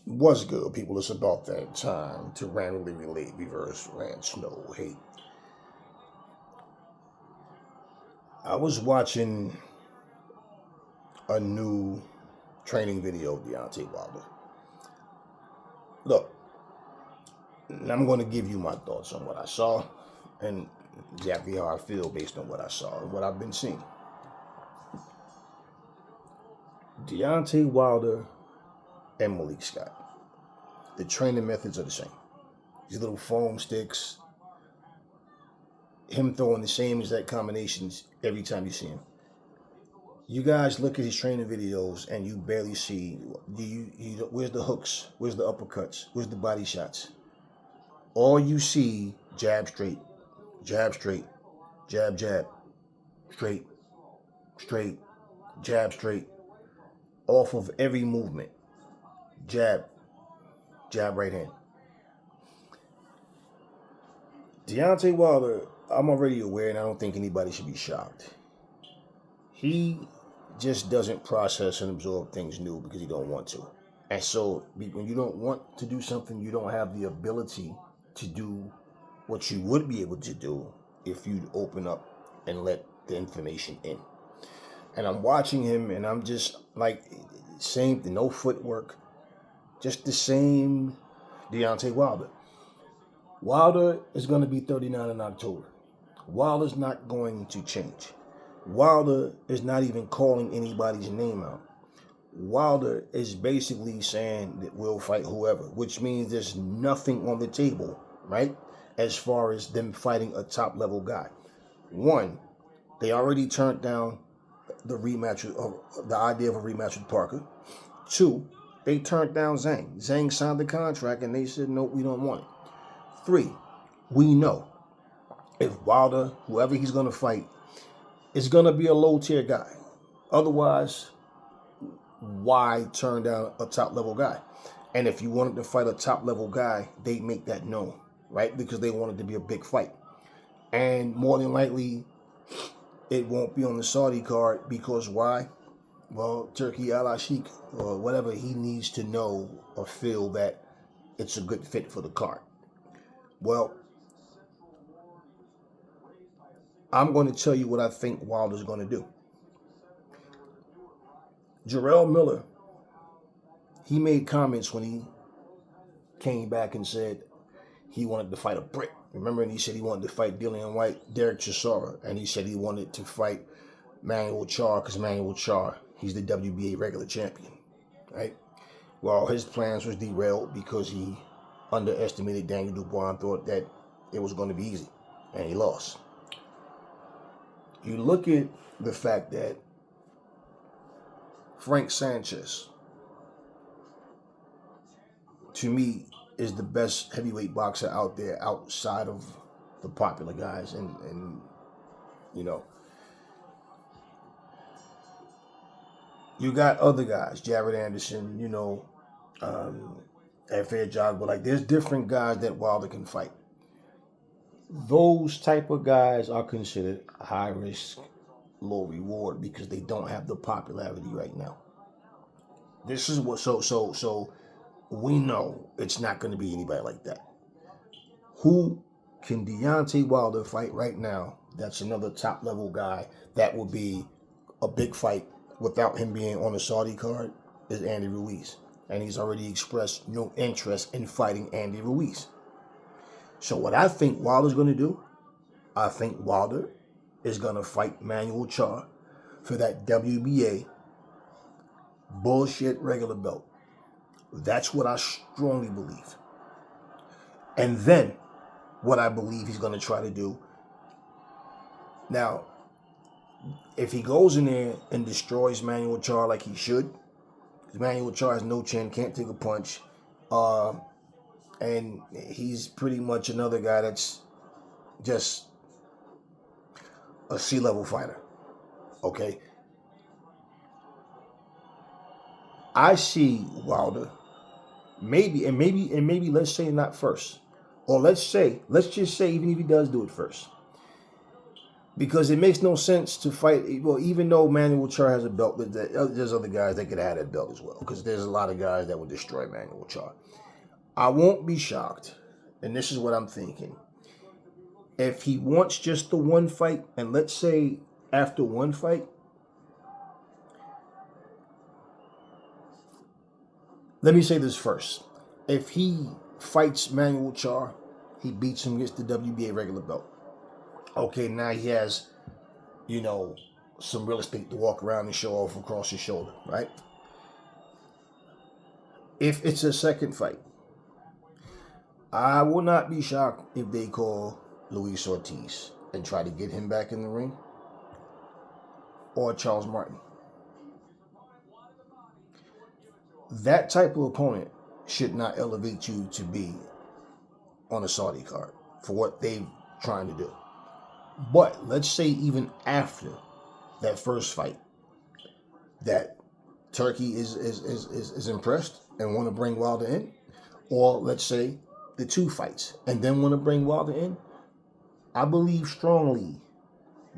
What's good, people? It's about that time to randomly relate, reverse, rant, snow, hate. I was watching a new training video of Deontay Wilder. Look, I'm going to give you my thoughts on what I saw and exactly how I feel based on what I saw and what I've been seeing. Deontay Wilder and Malik Scott. The training methods are the same. These little foam sticks, him throwing the same exact combinations every time you see him. You guys look at his training videos and you barely see where's the hooks, where's the uppercuts, where's the body shots. All you see, jab straight, jab straight, jab jab, straight, straight, jab straight, off of every movement. Jab, jab right hand. Deontay Wilder, I'm already aware, and I don't think anybody should be shocked. He just doesn't process and absorb things new because he don't want to. And so when you don't want to do something, you don't have the ability to do what you would be able to do if you'd open up and let the information in. And I'm watching him and I'm just like, same thing, no footwork, just the same Deontay Wilder. Wilder is going to be 39 in October. Wilder's not going to change. Wilder is not even calling anybody's name out. Wilder is basically saying that we'll fight whoever, which means there's nothing on the table, right? As far as them fighting a top level guy. One, they already turned down the rematch, the idea of a rematch with Parker. Two, they turned down Zhang. Zhang signed the contract and they said, no, we don't want it. Three, we know if Wilder, whoever he's going to fight, is going to be a low tier guy. Otherwise, why turn down a top level guy? And if you wanted to fight a top level guy, they make that known, right? Because they want it to be a big fight. And more than likely, it won't be on the Saudi card because why? Well, Turkey al-Sheikh or whatever, he needs to know or feel that it's a good fit for the card. Well, I'm going to tell you what I think Wilder's going to do. Jarrell Miller, he made comments when he came back and said he wanted to fight a Brit. Remember, and he said he wanted to fight Dillian White, Derek Chisora, and he said he wanted to fight Manuel Char because Manuel Char, he's the WBA regular champion, right? Well, his plans was derailed because he underestimated Daniel Dubois and thought that it was going to be easy, and he lost. You look at the fact that Frank Sanchez, to me, is the best heavyweight boxer out there outside of the popular guys. And you know, you got other guys, Jared Anderson, Fair Jog, but like there's different guys that Wilder can fight. Those type of guys are considered high risk, low reward because they don't have the popularity right now. This is what so we know it's not going to be anybody like that. Who can Deontay Wilder fight right now? That's another top level guy that will be a big fight without him being on the Saudi card is Andy Ruiz. And he's already expressed no interest in fighting Andy Ruiz. So what I think Wilder's going to do, I think Wilder is going to fight Manuel Char for that WBA bullshit regular belt. That's what I strongly believe. And then what I believe he's going to try to do. Now, if he goes in there and destroys Manuel Char like he should, because Manuel Char has no chin, can't take a punch, and he's pretty much another guy that's just a C-level fighter. Okay? I see Wilder, maybe let's say not first. Or let's just say, even if he does do it first, Because it makes no sense to fight. Well, even though Manuel Char has a belt, there's other guys that could have that belt as well. Because there's a lot of guys that would destroy Manuel Char. I won't be shocked, and this is what I'm thinking. If he wants just the one fight, and let's say after one fight, let me say this first. If he fights Manuel Char, he beats him, gets the WBA regular belt. Okay, now he has, some real estate to walk around and show off across his shoulder, right? If it's a second fight, I will not be shocked if they call Luis Ortiz and try to get him back in the ring, or Charles Martin. That type of opponent should not elevate you to be on a Saudi card for what they're trying to do. But let's say even after that first fight, that Turkey is impressed and want to bring Wilder in, or let's say the two fights and then want to bring Wilder in, I believe strongly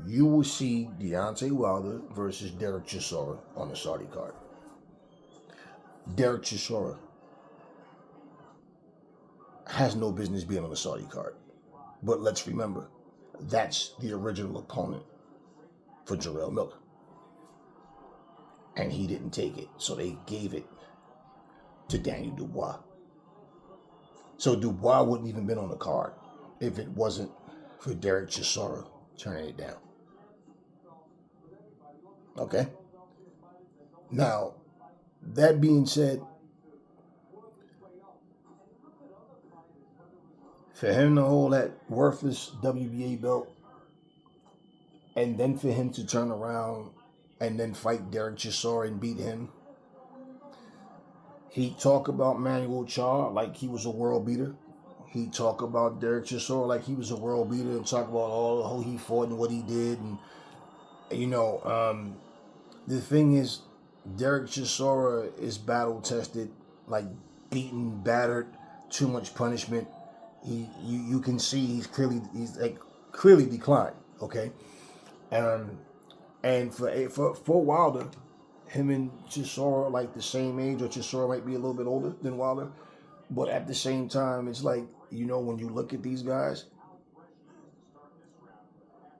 you will see Deontay Wilder versus Derek Chisora on the Saudi card. Derek Chisora has no business being on the Saudi card. But let's remember, that's the original opponent for Jarrell Miller. And he didn't take it, so they gave it to Daniel Dubois. So Dubois wouldn't even been on the card if it wasn't for Derek Chisora turning it down. Okay? Now, that being said, for him to hold that worthless WBA belt and then for him to turn around and then fight Derek Chisora and beat him, he talk about Manuel Char like he was a world beater. He talk about Derek Chisora like he was a world beater and talk about all how he fought and what he did. And, the thing is, Derek Chisora is battle tested, like beaten, battered, too much punishment. You can see he's clearly declined. Okay, and for Wilder, him and Chisora like the same age, or Chisora might be a little bit older than Wilder, but at the same time, it's like, when you look at these guys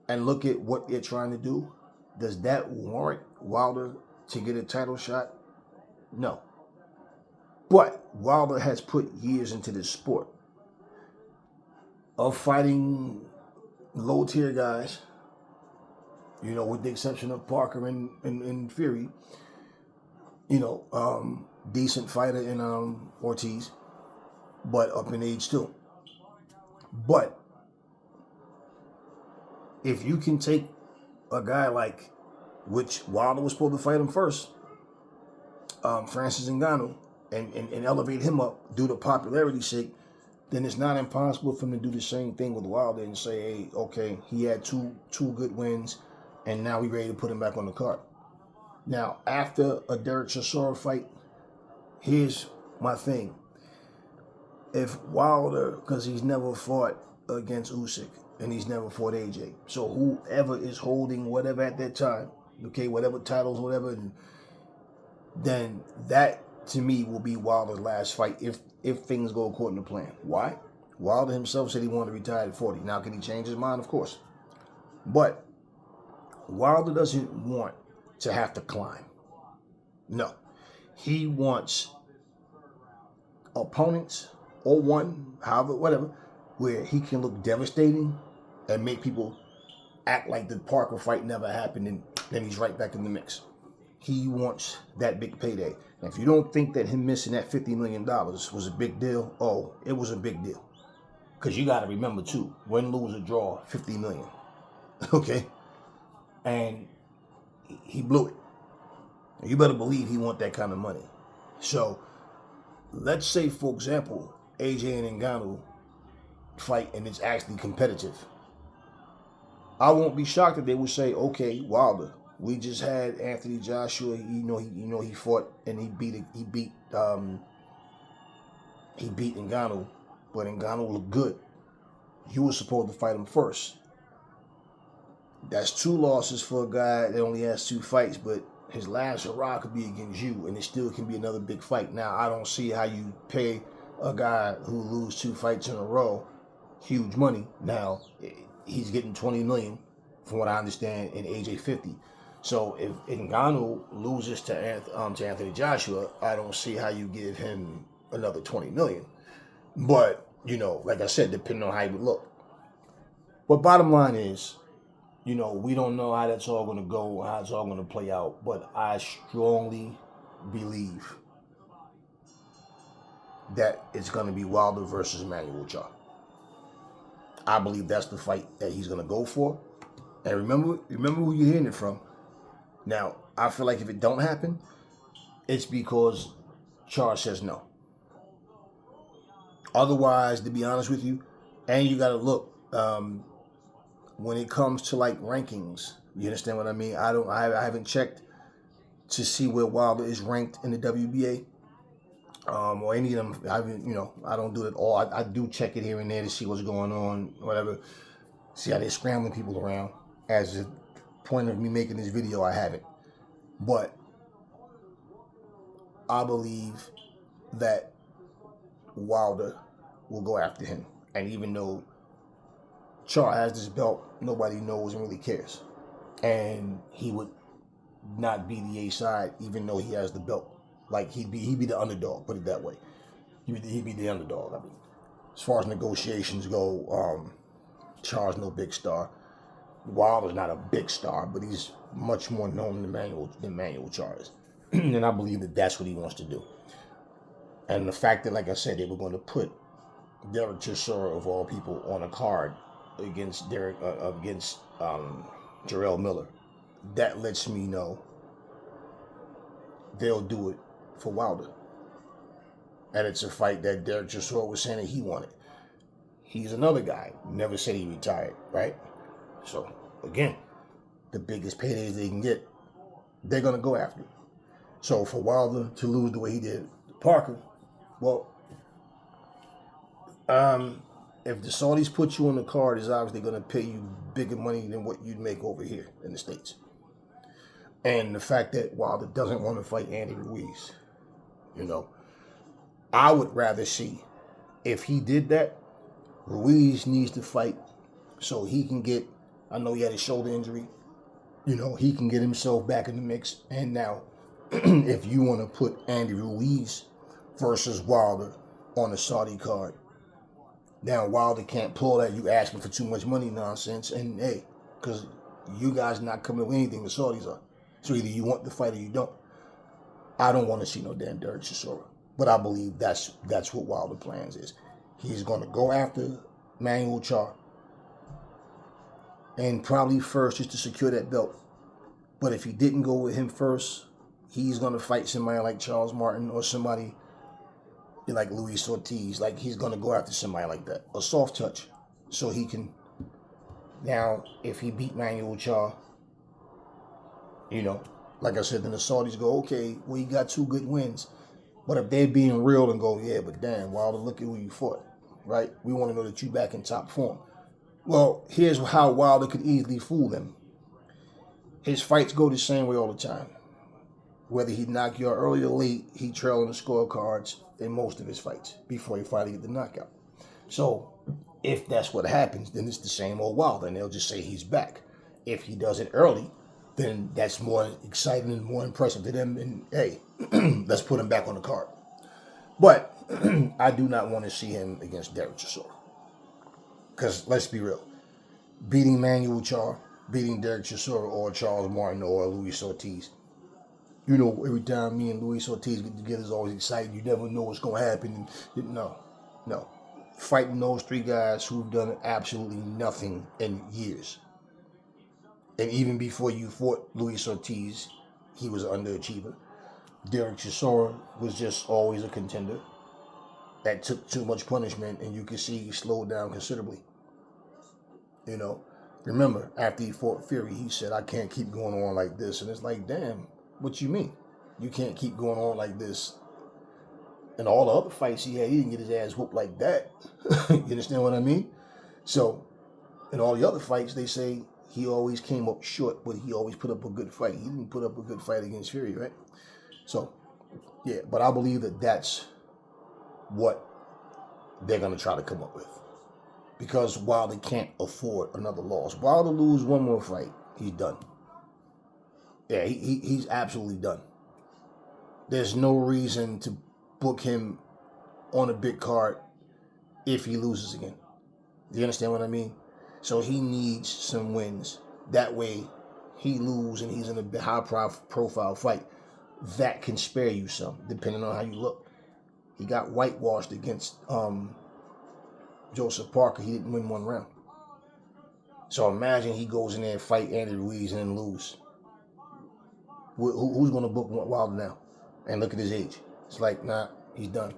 and look at what they're trying to do, does that warrant Wilder to get a title shot? No. But Wilder has put years into this sport of fighting low-tier guys, with the exception of Parker and Fury, decent fighter in Ortiz, but up in age too. But if you can take a guy like, which Wilder was supposed to fight him first, Francis Ngannou, and elevate him up due to popularity sake, then it's not impossible for him to do the same thing with Wilder and say, hey, okay, he had two good wins, and now we're ready to put him back on the card. Now, after a Derek Chisora fight, here's my thing. If Wilder, because he's never fought against Usyk, and he's never fought AJ, so whoever is holding whatever at that time, okay, whatever titles, whatever, then that, to me, will be Wilder's last fight if things go according to plan. Why? Wilder himself said he wanted to retire at 40. Now, can he change his mind? Of course. But Wilder doesn't want to have to climb. No. He wants opponents, or one, however, whatever, where he can look devastating and make people act like the Parker fight never happened, and then he's right back in the mix. He wants that big payday. And if you don't think that him missing that $50 million was a big deal, oh, it was a big deal. Because you got to remember, too, win, lose, or draw, $50 million. Okay? And he blew it. You better believe he want that kind of money. So, let's say, for example, AJ and Ngannou fight and it's actually competitive. I won't be shocked if they would say, okay, Wilder, we just had Anthony Joshua. He fought and he beat Ngannou, but Ngannou looked good. You were supposed to fight him first. That's 2 losses for a guy that only has 2 fights, but his last hurrah could be against you, and it still can be another big fight. Now, I don't see how you pay a guy who lose 2 fights in a row huge money. Now, he's getting $20 million, from what I understand, in AJ 50. So if Ngannou loses to Anthony Joshua, I don't see how you give him another $20 million. But, like I said, depending on how he would look. But bottom line is, we don't know how that's all going to go, how it's all going to play out. But I strongly believe that it's going to be Wilder versus Manuel Char. I believe that's the fight that he's going to go for. And remember who you're hearing it from. Now, I feel like if it don't happen, it's because Char says no. Otherwise, to be honest with you, and you got to look, when it comes to like rankings, you understand what I mean? I haven't checked to see where Wilder is ranked in the WBA, or any of them. I don't do it all. I do check it here and there to see what's going on, whatever. See how they're scrambling people around. As a point of me making this video, I haven't. But I believe that Wilder will go after him. And even though Char has this belt, nobody knows and really cares. And he would not be the A side, even though he has the belt. Like, he'd be the underdog, put it that way. He'd be the underdog. I mean, as far as negotiations go, Char's no big star. Wilder's not a big star, but he's much more known than Manuel Char is. And I believe that that's what he wants to do. And the fact that, like I said, they were going to put Derek Chisora, of all people, on a card against Jarrell Miller, that lets me know they'll do it for Wilder. And it's a fight that Derek Chisora was saying that he wanted. He's another guy. Never said he retired, right? So, again, the biggest paydays they can get, they're going to go after it. So, for Wilder to lose the way he did to Parker, well, if the Saudis put you on the card, it's obviously going to pay you bigger money than what you'd make over here in the States. And the fact that Wilder doesn't want to fight Andy Ruiz, I would rather see, if he did that, Ruiz needs to fight so he can get, I know he had a shoulder injury, he can get himself back in the mix. And now, if you want to put Andy Ruiz versus Wilder on the Saudi card, now Wilder can't pull that "you asking for too much money" nonsense. And hey, because you guys not coming with anything, the Saudis are. So either you want the fight or you don't. I don't want to see no damn Derek Chisora. But I believe that's what Wilder plans is. He's going to go after Manuel Char, and probably first just to secure that belt. But if he didn't go with him first, he's going to fight somebody like Charles Martin or somebody like Luis Ortiz. Like, he's going to go after somebody like that. A soft touch. So he can... Now, if he beat Manuel Char, like I said, then the Saudis go, okay, well, you got 2 good wins. But if they're being real and go, yeah, but damn, Wilder, look at who you fought, right? We want to know that you back in top form. Well, here's how Wilder could easily fool them. His fights go the same way all the time. Whether he knock you out early or late, he trail in the scorecards in most of his fights before he finally get the knockout. So if that's what happens, then it's the same old Wilder, and they'll just say he's back. If he does it early, then that's more exciting and more impressive to them. And hey, let's put him back on the card. But I do not want to see him against Derek Chisora. Because let's be real, beating Manuel Char, beating Derek Chisora or Charles Martin or Luis Ortiz, every time me and Luis Ortiz get together, it's always exciting. You never know what's going to happen. No. Fighting those 3 guys who've done absolutely nothing in years. And even before you fought Luis Ortiz, he was an underachiever. Derek Chisora was just always a contender that took too much punishment, and you can see he slowed down considerably. Remember, after he fought Fury, he said, I can't keep going on like this. And it's like, damn, what you mean? You can't keep going on like this. And all the other fights he had, he didn't get his ass whooped like that. You understand what I mean? So, in all the other fights, they say he always came up short, but he always put up a good fight. He didn't put up a good fight against Fury, right? So, yeah, but I believe that that's what they're going to try to come up with. Because Wilder can't afford another loss. Wilder lose one more fight, he's done. Yeah, he's absolutely done. There's no reason to book him on a big card if he loses again. Do you understand what I mean? So he needs some wins. That way, he loses and he's in a high-profile fight. That can spare you some, depending on how you look. He got whitewashed against Joseph Parker. He didn't win one round. So imagine he goes in there and fight Andy Ruiz and then lose. Who's going to book Wilder now? And look at his age. It's like, nah, he's done.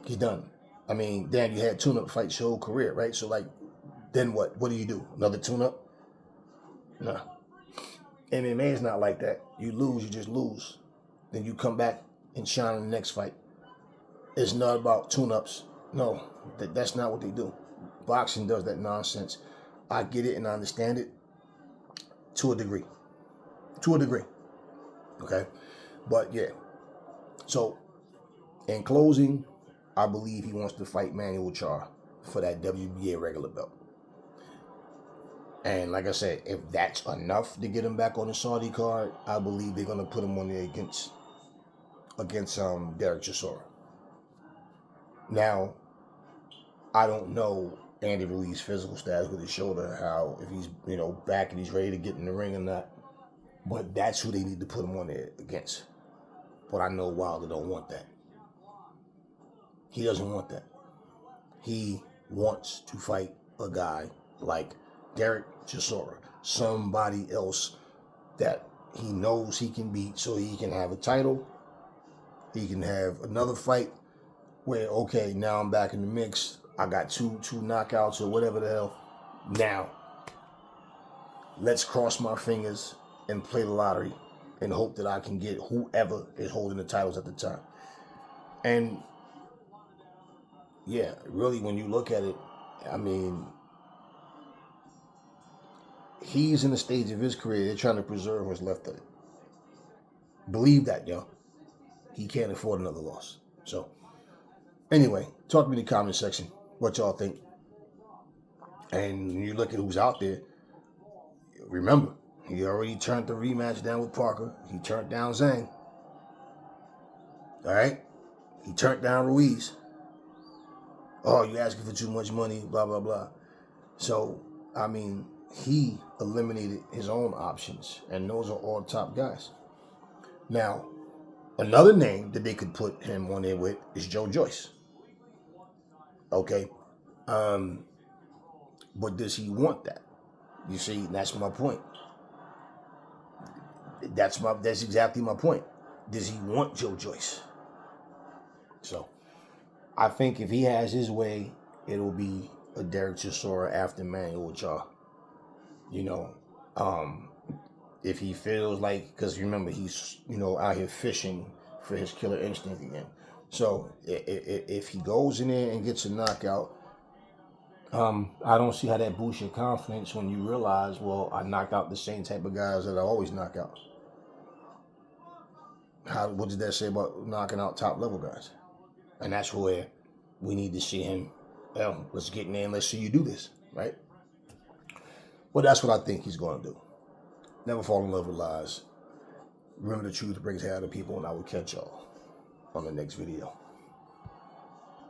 He's done. I mean, damn, you had tune-up fights your whole career, right? So, like, then what? What do you do? Another tune-up? Nah. MMA is not like that. You lose, you just lose. Then you come back and shine in the next fight. It's not about tune-ups. No, that's not what they do. Boxing does that nonsense. I get it and I understand it to a degree. To a degree. Okay? But, yeah. So, in closing, I believe he wants to fight Manuel Char for that WBA regular belt. And like I said, if that's enough to get him back on the Saudi card, I believe they're going to put him on there against Derek Chisora. Now, I don't know Andy Ruiz's physical status with his shoulder, how, if he's, back and he's ready to get in the ring or not. But that's who they need to put him on there against. But I know Wilder don't want that. He doesn't want that. He wants to fight a guy like Derek Chisora, somebody else that he knows he can beat so he can have a title. He can have another fight where, okay, now I'm back in the mix. I got two knockouts or whatever the hell. Now, let's cross my fingers and play the lottery and hope that I can get whoever is holding the titles at the time. And yeah, really, when you look at it, I mean, he's in the stage of his career, they're trying to preserve what's left of it. Believe that, yo. He can't afford another loss. So, anyway, talk to me in the comment section what y'all think. And when you look at who's out there, remember, he already turned the rematch down with Parker. He turned down Zhang. All right? He turned down Ruiz. Oh, you asking for too much money, blah, blah, blah. So, I mean, he eliminated his own options, and those are all top guys. Now, another name that they could put him on there with is Joe Joyce. Okay? But does he want that? You see, that's my point. That's exactly my point. Does he want Joe Joyce? So, I think if he has his way, it'll be a Derek Chisora after Manuel Char. If he feels like, because remember, he's, out here fishing for his killer instinct again. So, if he goes in there and gets a knockout, I don't see how that boosts your confidence when you realize, well, I knocked out the same type of guys that I always knock out. What does that say about knocking out top level guys? And that's where we need to see him. Well, let's get in there and let's see you do this, right? Well, that's what I think he's going to do. Never fall in love with lies. Remember, the truth brings hair to people, and I will catch y'all on the next video.